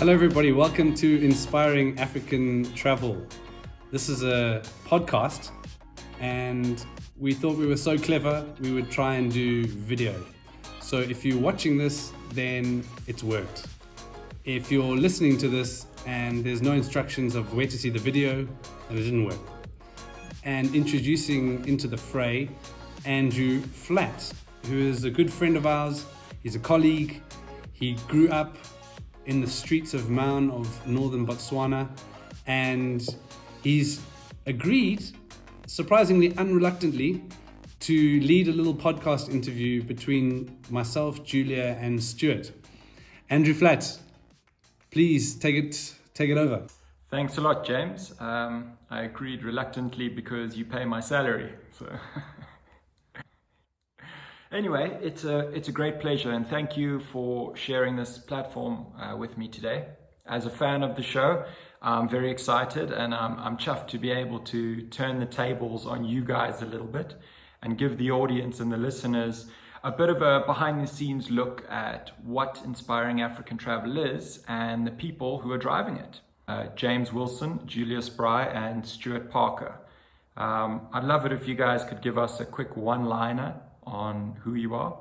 Hello, everybody. Welcome to Inspiring African Travel. This is a podcast, and we thought we were so clever, we would try and do video. So if you're watching this, then it's worked. If you're listening to this and there's no instructions of where to see the video, then it didn't work. And introducing into the fray, Andrew Flat, who is a good friend of ours. He's a colleague. He grew up in the streets of Maun of northern Botswana, and he's agreed, surprisingly unreluctantly, to lead a little podcast interview between myself, Julia, and Stuart. Andrew Flat, please take it over. Thanks a lot, James. I agreed reluctantly because you pay my salary. So anyway, it's a great pleasure, and thank you for sharing this platform with me today. As a fan of the show, I'm very excited, and I'm chuffed to be able to turn the tables on you guys a little bit and give the audience and the listeners a bit of a behind-the-scenes look at what Inspiring African Travel is and the people who are driving it. James Wilson, Julia Spry, and Stuart Parker. I'd love it if you guys could give us a quick one-liner on who you are.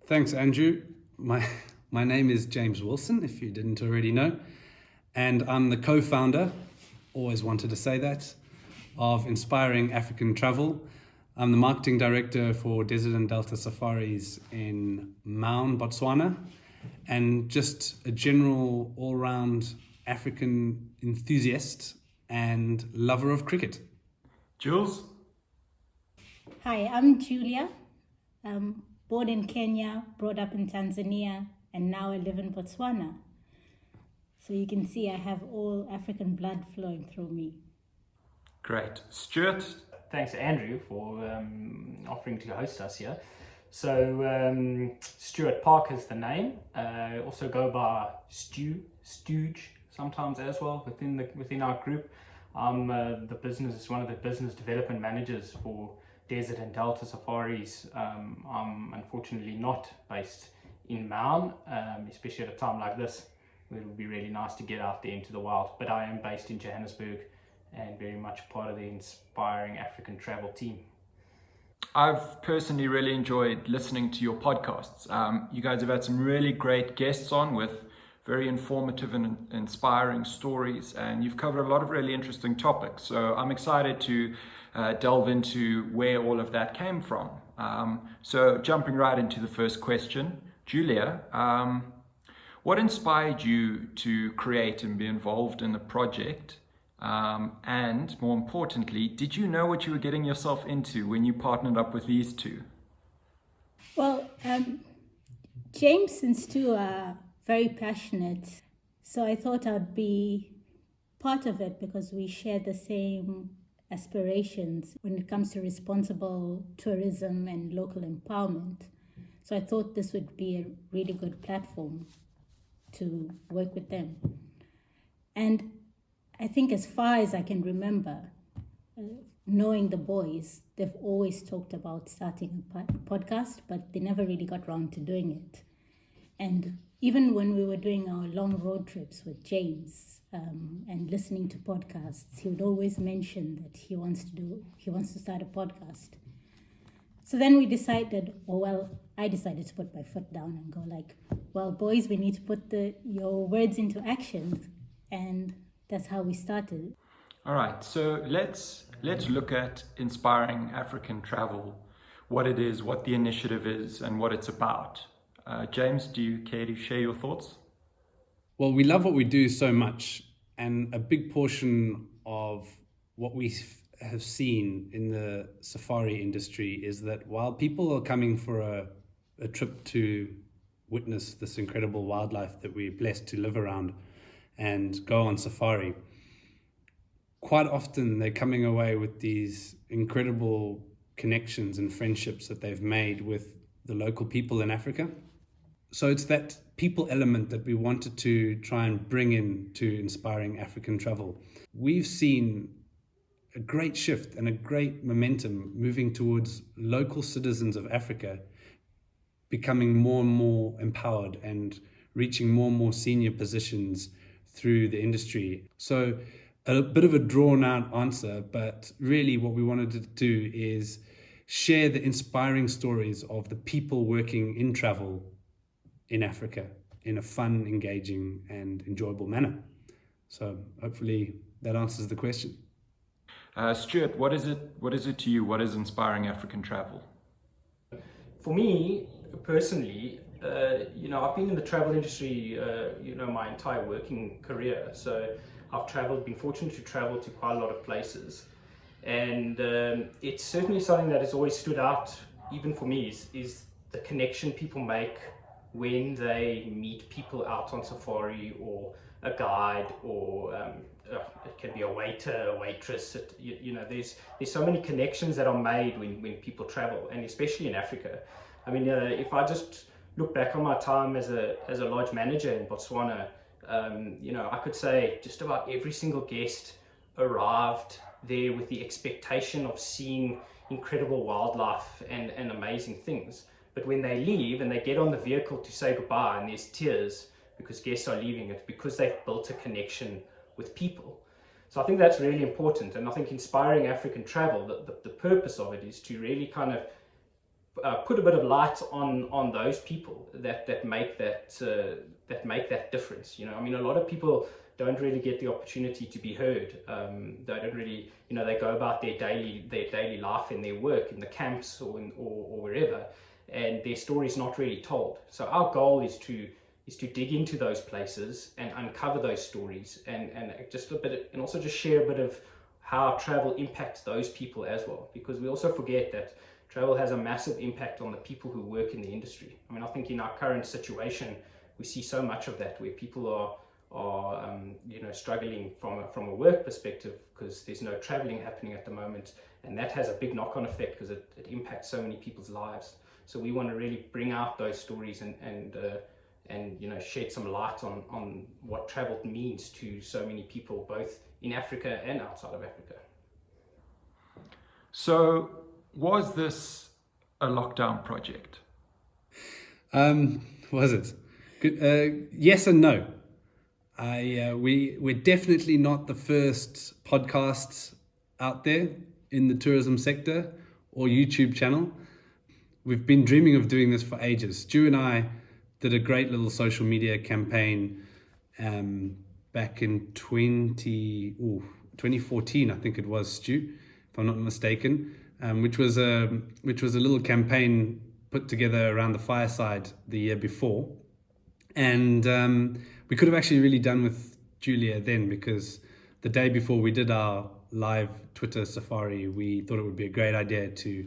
Thanks, Andrew. My name is James Wilson, if you didn't already know, and I'm the co-founder, always wanted to say that, of Inspiring African Travel. I'm the marketing director for Desert and Delta Safaris in Maun, Botswana, and just a general all-round African enthusiast and lover of cricket. Jules? Hi, I'm Julia. Born in Kenya, brought up in Tanzania, and now I live in Botswana. So you can see I have all African blood flowing through me. Great. Stuart? Thanks, Andrew, for offering to host us here. So Stuart Parker is the name. Also go by Stooge sometimes as well within our group. I'm one of the business development managers for Desert and Delta Safaris. I'm unfortunately not based in Maun, especially at a time like this, where it would be really nice to get out there into the wild. But I am based in Johannesburg and very much part of the Inspiring African Travel team. I've personally really enjoyed listening to your podcasts. You guys have had some really great guests on with very informative and inspiring stories, and you've covered a lot of really interesting topics. So I'm excited to delve into where all of that came from. So jumping right into the first question, Julia, what inspired you to create and be involved in the project? And more importantly, did you know what you were getting yourself into when you partnered up with these two? Well, James and Stu are very passionate, so I thought I'd be part of it because we share the same aspirations when it comes to responsible tourism and local empowerment. So I thought this would be a really good platform to work with them. And I think as far as I can remember, knowing the boys, they've always talked about starting a podcast, but they never really got around to doing it. And even when we were doing our long road trips with James and listening to podcasts, he would always mention that he wants to start a podcast. So then I decided to put my foot down and go like, well, boys, we need to put your words into action. And that's how we started. All right, so let's look at Inspiring African Travel, what it is, what the initiative is, and what it's about. James, do you care to share your thoughts? Well, we love what we do so much, and a big portion of what we have seen in the safari industry is that while people are coming for a trip to witness this incredible wildlife that we're blessed to live around and go on safari, quite often they're coming away with these incredible connections and friendships that they've made with the local people in Africa. So it's that people element that we wanted to try and bring in to Inspiring African Travel. We've seen a great shift and a great momentum moving towards local citizens of Africa becoming more and more empowered and reaching more and more senior positions through the industry. So a bit of a drawn out answer, but really what we wanted to do is share the inspiring stories of the people working in travel in Africa in a fun, engaging and enjoyable manner. So hopefully that answers the question. Stuart, what is it to you? What is inspiring African travel? For me, personally, I've been in the travel industry, my entire working career. So I've been fortunate to travel to quite a lot of places. And it's certainly something that has always stood out, even for me, is the connection people make when they meet people out on safari, or a guide, or it can be a waiter, a waitress. There's so many connections that are made when people travel, and especially in Africa. I mean, if I just look back on my time as a lodge manager in Botswana, I could say just about every single guest arrived there with the expectation of seeing incredible wildlife and amazing things. But when they leave and they get on the vehicle to say goodbye, and there's tears because guests are leaving, it because they've built a connection with people. So I think that's really important, and I think inspiring African travel, the purpose of it is to really kind of put a bit of light on those people that make that difference. I mean, a lot of people don't really get the opportunity to be heard. They don't really, they go about their daily life in their work, in the camps or wherever, and their story is not really told. So our goal is to dig into those places and uncover those stories, and also just share a bit of how travel impacts those people as well, because we also forget that travel has a massive impact on the people who work in the industry. I mean, I think in our current situation, we see so much of that, where people are struggling from a work perspective because there's no traveling happening at the moment, and that has a big knock-on effect because it impacts so many people's lives. So we want to really bring out those stories and shed some light on what travel means to so many people, both in Africa and outside of Africa. So, was this a lockdown project? Was it? Good. Yes and no. We're definitely not the first podcast out there in the tourism sector or YouTube channel. We've been dreaming of doing this for ages. Stu and I did a great little social media campaign back in 2014, I think it was, Stu, if I'm not mistaken, which was a little campaign put together around the fireside the year before. And we could have actually really done with Julia then, because the day before we did our live Twitter safari, we thought it would be a great idea to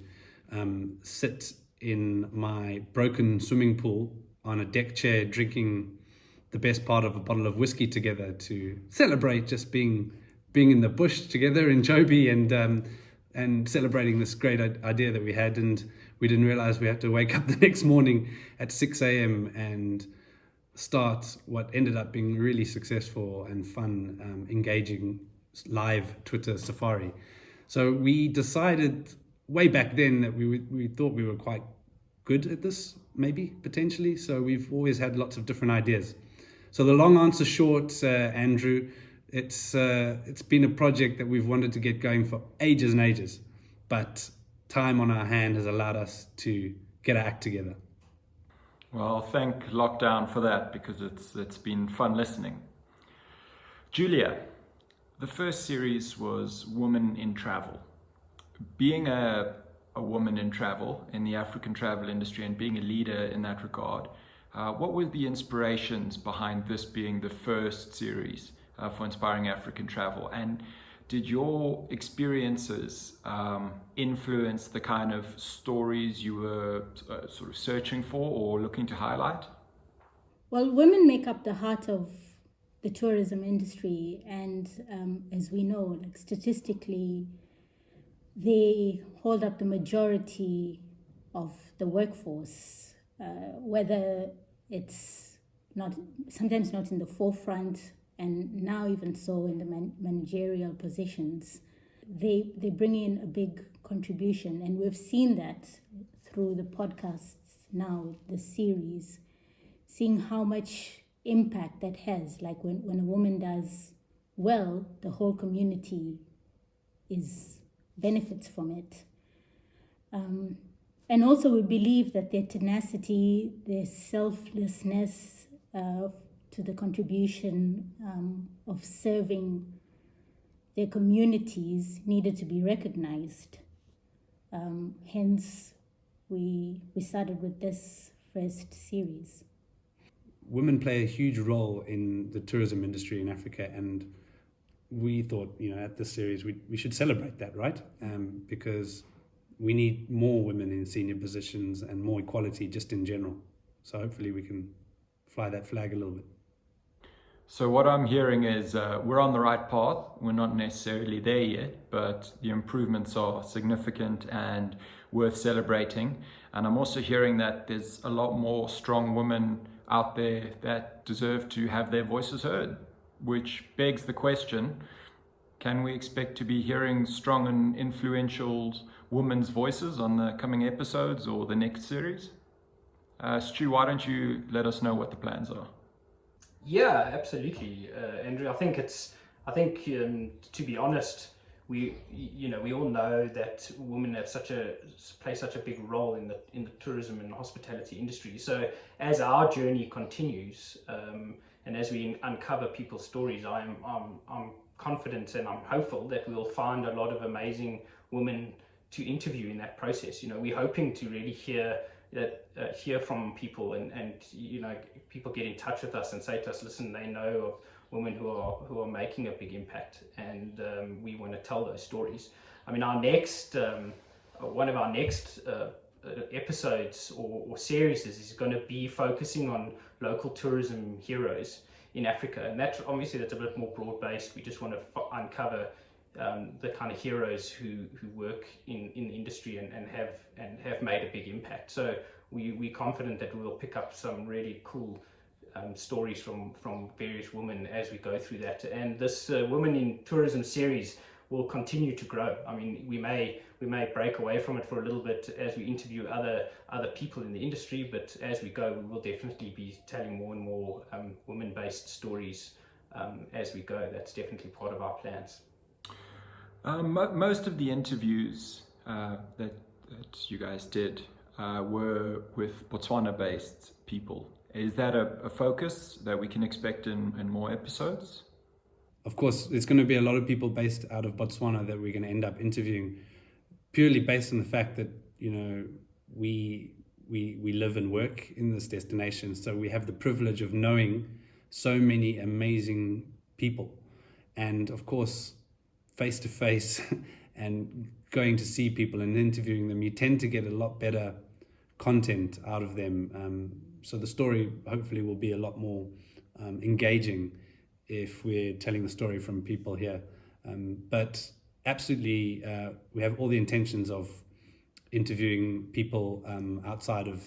sit in my broken swimming pool on a deck chair, drinking the best part of a bottle of whiskey together to celebrate just being in the bush together in Joburg and celebrating this great idea that we had. And we didn't realize we had to wake up the next morning at 6 a.m. and start what ended up being really successful and fun, engaging live Twitter safari. So we decided way back then that we thought we were quite good at this, maybe, potentially. So we've always had lots of different ideas. So the long answer short, Andrew, it's been a project that we've wanted to get going for ages and ages, but time on our hand has allowed us to get our act together. Well, thank lockdown for that, because it's been fun listening. Julia, the first series was Women in Travel. Being a woman in travel, in the African travel industry, and being a leader in that regard, what were the inspirations behind this being the first series for inspiring African travel? And did your experiences influence the kind of stories you were sort of searching for or looking to highlight? Well, women make up the heart of the tourism industry, and as we know, like statistically, they hold up the majority of the workforce, whether it's sometimes not in the forefront, and now even so in the managerial positions. They bring in a big contribution, and we've seen that through the podcasts now, the series. seeing how much impact that has. Like when a woman does well, the whole community benefits from it. And also we believe that their tenacity, their selflessness to the contribution of serving their communities needed to be recognized. Hence, we started with this first series. Women play a huge role in the tourism industry in Africa, and we thought, at this series we should celebrate that, right? Because we need more women in senior positions and more equality just in general. So hopefully we can fly that flag a little bit. So what I'm hearing is we're on the right path. We're not necessarily there yet, but the improvements are significant and worth celebrating. And I'm also hearing that there's a lot more strong women out there that deserve to have their voices heard, which begs the question, can we expect to be hearing strong and influential women's voices on the coming episodes or the next series? Stu, why don't you let us know what the plans are? Yeah, absolutely, Andrew. I think to be honest, we all know that women have play such a big role in the tourism and hospitality industry. So as our journey continues, and as we uncover people's stories, I'm confident and I'm hopeful that we'll find a lot of amazing women to interview in that process. We're hoping to really hear from people and people get in touch with us and say to us, listen, they know of women who are making a big impact, and we want to tell those stories. I mean, our next one of our next episodes or series is going to be focusing on local tourism heroes in Africa, and that's a bit more broad-based. We just want to uncover the kind of heroes who work in the industry and have made a big impact. So we're confident that we'll pick up some really cool stories from various women as we go through that. And this Women in Tourism series will continue to grow. I mean, we may break away from it for a little bit as we interview other people in the industry, but as we go, we will definitely be telling more and more women-based stories as we go. That's definitely part of our plans. Most of the interviews that you guys did were with Botswana-based people. Is that a focus that we can expect in more episodes? Of course, there's going to be a lot of people based out of Botswana that we're going to end up interviewing, purely based on the fact that we live and work in this destination. So we have the privilege of knowing so many amazing people, and of course, face to face and going to see people and interviewing them, you tend to get a lot better content out of them. So the story hopefully will be a lot more engaging if we're telling the story from people here. But absolutely, we have all the intentions of interviewing people outside of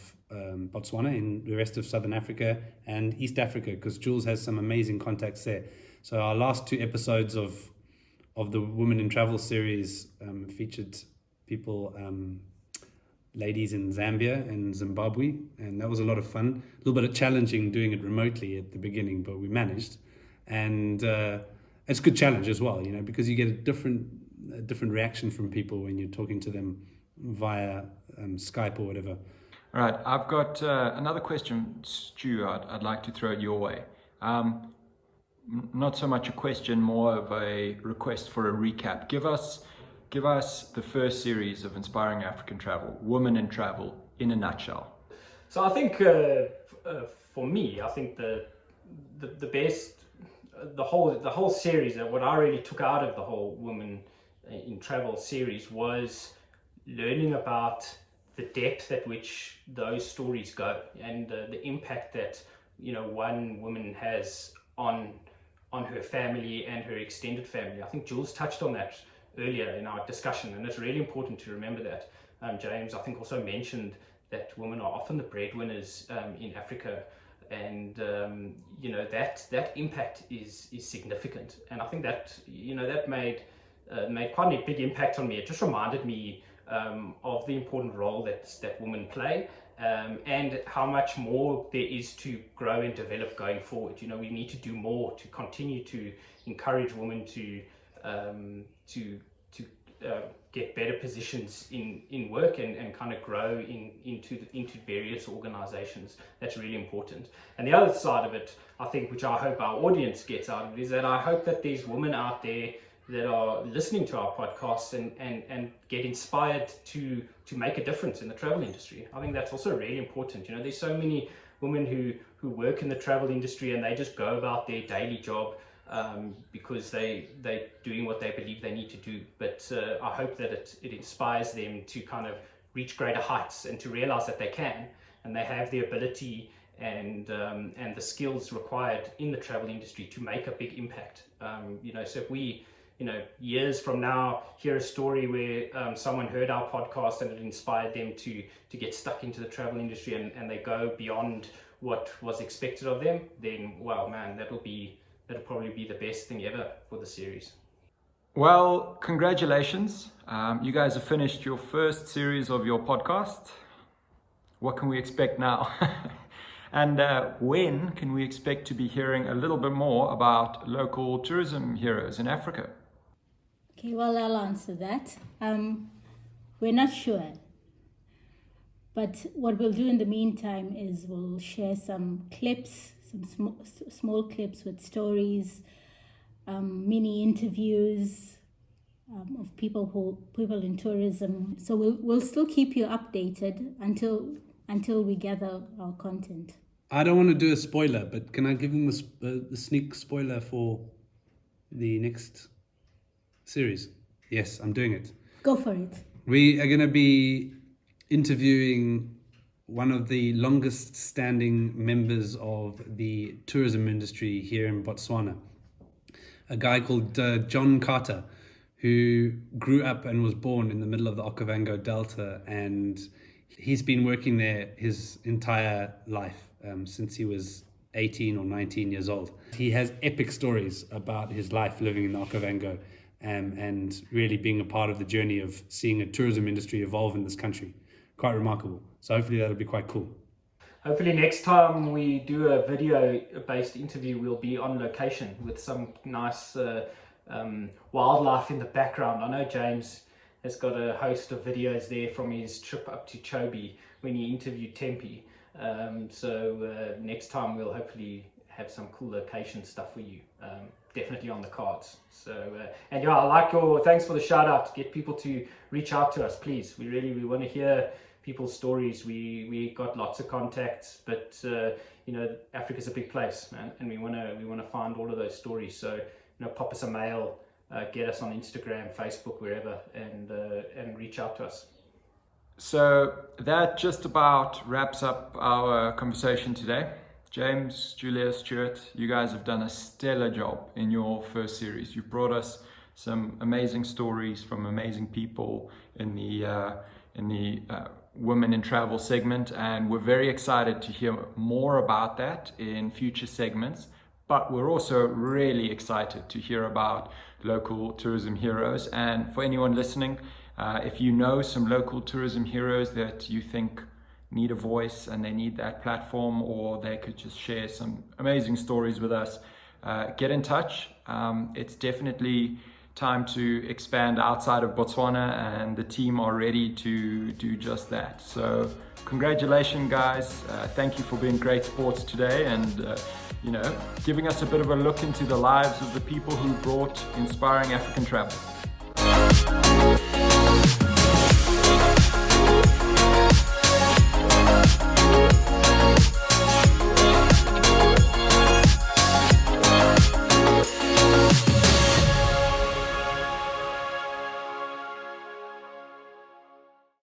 Botswana, in the rest of Southern Africa and East Africa, because Jules has some amazing contacts there. So our last 2 episodes of the Women in Travel series featured people, ladies in Zambia and Zimbabwe, and that was a lot of fun. A little bit challenging doing it remotely at the beginning, but we managed. And it's a good challenge as well, because you get a different reaction from people when you're talking to them via Skype or whatever. All right, I've got another question, Stu. I'd like to throw it your way. Not so much a question, more of a request for a recap. Give us the first series of Inspiring African Travel, Women in Travel, in a nutshell. So I think for me, I think the best, the whole series, what I really took out of the whole Women in Travel series was learning about the depth at which those stories go, and the impact that one woman has on her family and her extended family. I think Jules touched on that earlier in our discussion, and it's really important to remember that. James, I think, also mentioned that women are often the breadwinners in Africa, and that impact is significant. And I think that that made quite a big impact on me. It just reminded me of the important role that women play, and how much more there is to grow and develop going forward. You know, we need to do more to continue to encourage women to get better positions in work and kind of grow into various organizations. That's really important. And the other side of it, I think, which I hope our audience gets out of it, is that I hope that there's women out there that are listening to our podcasts and get inspired to make a difference in the travel industry. I think that's also really important. You know, there's so many women who work in the travel industry and they just go about their daily job because they're doing what they believe they need to do. But I hope that it inspires them to kind of reach greater heights and to realize that they can, and they have the ability and the skills required in the travel industry to make a big impact. You know, so if we, you know, years from now hear a story where someone heard our podcast and it inspired them to get stuck into the travel industry and they go beyond what was expected of them, then, wow, man, that'll probably be the best thing ever for the series. Well, congratulations. You guys have finished your first series of your podcast. What can we expect now? And when can we expect to be hearing a little bit more about local tourism heroes in Africa? Okay, well, I'll answer that. We're not sure. But what we'll do in the meantime is we'll share some clips, some small clips with stories, mini interviews of people in tourism. So we'll still keep you updated until we gather our content. I don't want to do a spoiler, but can I give them a sneak spoiler for the next series? Yes, I'm doing it. Go for it. We are going to be interviewing one of the longest standing members of the tourism industry here in Botswana, a guy called John Carter, who grew up and was born in the middle of the Okavango Delta, and he's been working there his entire life, since he was 18 or 19 years old. He has epic stories about his life living in the Okavango and really being a part of the journey of seeing a tourism industry evolve in this country. Quite remarkable. So hopefully that'll be quite cool. Hopefully next time we do a video-based interview, we'll be on location with some nice wildlife in the background. I know James has got a host of videos there from his trip up to Chobe when he interviewed Tempe. So next time we'll hopefully have some cool location stuff for you. Definitely on the cards. So and yeah, I like thanks for the shout out. Get people to reach out to us, please. We want to hear people's stories. We got lots of contacts, but you know, Africa's a big place, man, and we want to find all of those stories. So, you know, pop us a mail, get us on Instagram, Facebook, wherever, and reach out to us. So that just about wraps up our conversation today. James, Julia, Stuart, you guys have done a stellar job in your first series. You've brought us some amazing stories from amazing people in the Women in Travel segment, and we're very excited to hear more about that in future segments. But we're also really excited to hear about local tourism heroes. And for anyone listening, if you know some local tourism heroes that you think need a voice and they need that platform, or they could just share some amazing stories with us, get in touch. It's definitely time to expand outside of Botswana, and the team are ready to do just that. So congratulations, guys. Thank you for being great sports today, and you know, giving us a bit of a look into the lives of the people who brought inspiring African travel.